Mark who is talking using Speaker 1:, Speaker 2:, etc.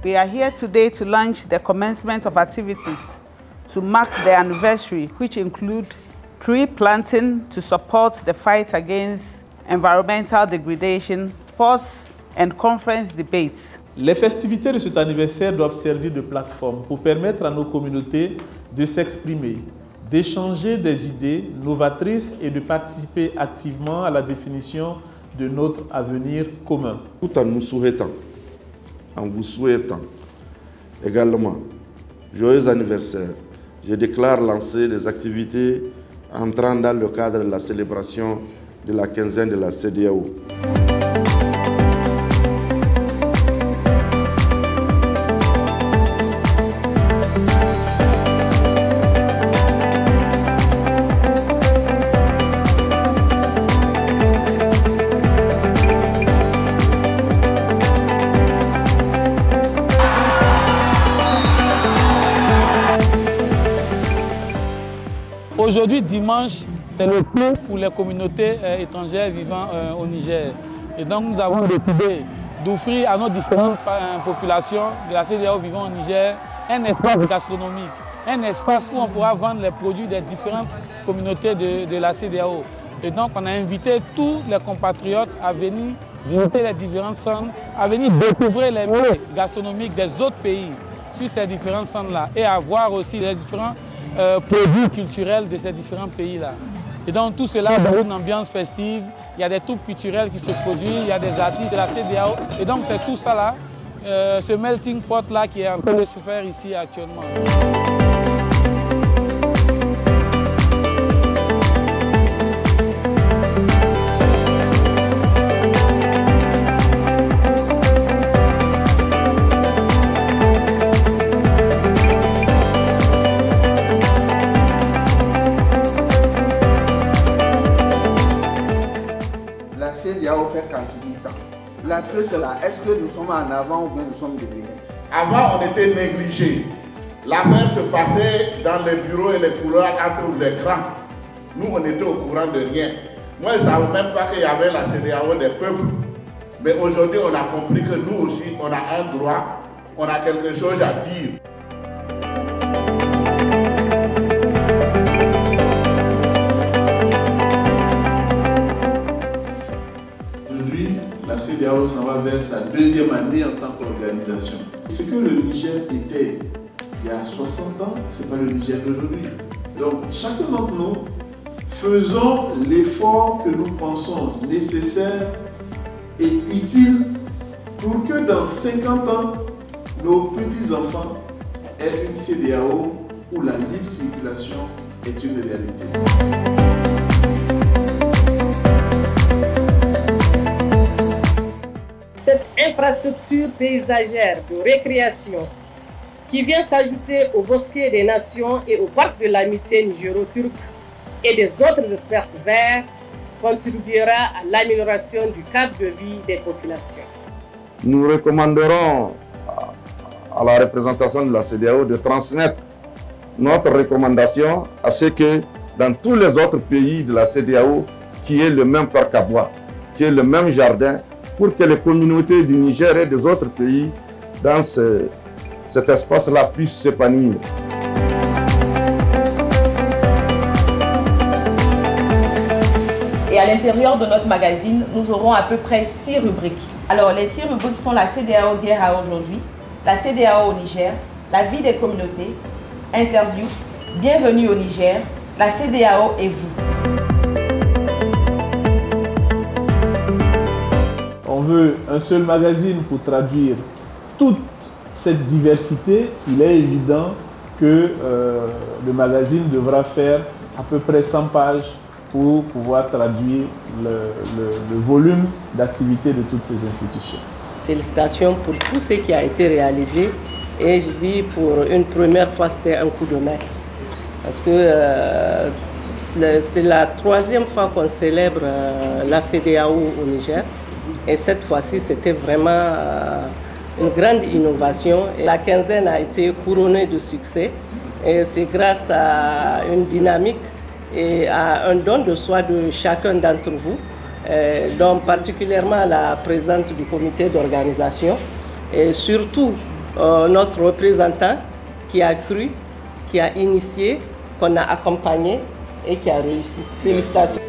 Speaker 1: We are here today to launch the commencement of activities to mark the anniversary, which include tree planting to support the fight against environmental degradation, sports and conference debates.
Speaker 2: Les festivités de cet anniversaire doivent servir de plateforme pour permettre à nos communautés de s'exprimer, d'échanger des idées novatrices et de participer activement à la définition de notre avenir commun.
Speaker 3: Tout en nous souhaitant, en vous souhaitant également joyeux anniversaire, je déclare lancer les activités entrant dans le cadre de la célébration de la quinzaine de la CEDEAO.
Speaker 2: Aujourd'hui, dimanche, c'est le clou pour les communautés étrangères vivant au Niger. Et donc, nous avons décidé d'offrir à nos différentes populations de la CEDEAO vivant au Niger un espace gastronomique, un espace où on pourra vendre les produits des différentes communautés de la CEDEAO. Et donc, on a invité tous les compatriotes à venir visiter les différentes centres, à venir découvrir les mets gastronomiques des autres pays sur ces différents centres-là et à voir aussi les différents produits culturels de ces différents pays-là. Et donc tout cela dans une ambiance festive, il y a des troupes culturelles qui se produisent, il y a des artistes de la CEDEAO. Et donc c'est tout ça là, ce melting pot-là qui est en train de se faire ici actuellement.
Speaker 4: Fait 48 ans. La truc là, est-ce que nous sommes en avant ou bien nous sommes derrière?
Speaker 5: Avant, on était négligés. L'affaire se passait dans les bureaux et les couloirs entre les grands. Nous, on était au courant de rien. Moi, je ne savais même pas qu'il y avait la CEDEAO des peuples. Mais aujourd'hui, on a compris que nous aussi, on a un droit, on a quelque chose à dire.
Speaker 2: La CEDEAO s'en va vers sa deuxième année en tant qu'organisation. Ce que le Niger était il y a 60 ans, ce n'est pas le Niger d'aujourd'hui. Donc chacun d'entre nous, faisons l'effort que nous pensons nécessaire et utile pour que dans 50 ans, nos petits-enfants aient une CEDEAO où la libre circulation est une réalité.
Speaker 6: Cette infrastructure paysagère de récréation qui vient s'ajouter au bosquet des nations et au parc de l'amitié nigéro-turque et des autres espaces verts contribuera à l'amélioration du cadre de vie des populations.
Speaker 3: Nous recommanderons à la représentation de la CEDEAO de transmettre notre recommandation à ce que dans tous les autres pays de la CEDEAO, qu'il y ait le même parc à bois, qu'il y ait le même jardin, pour que les communautés du Niger et des autres pays dans cet espace-là puissent s'épanouir.
Speaker 7: Et à l'intérieur de notre magazine, nous aurons à peu près 6 rubriques. Alors les 6 rubriques sont la CEDEAO d'hier à aujourd'hui, la CEDEAO au Niger, la vie des communautés, interview, bienvenue au Niger, la CEDEAO et vous.
Speaker 2: On veut un seul magazine pour traduire toute cette diversité. Il est évident que le magazine devra faire à peu près 100 pages pour pouvoir traduire le volume d'activité de toutes ces institutions.
Speaker 6: Félicitations pour tout ce qui a été réalisé et je dis pour une première fois c'était un coup de main parce que c'est la 3e fois qu'on célèbre la CEDEAO au Niger. Et cette fois-ci, c'était vraiment une grande innovation. Et la quinzaine a été couronnée de succès. Et c'est grâce à une dynamique et à un don de soi de chacun d'entre vous, dont particulièrement la présidente du comité d'organisation, et surtout notre représentant qui a cru, qui a initié, qu'on a accompagné et qui a réussi. Félicitations.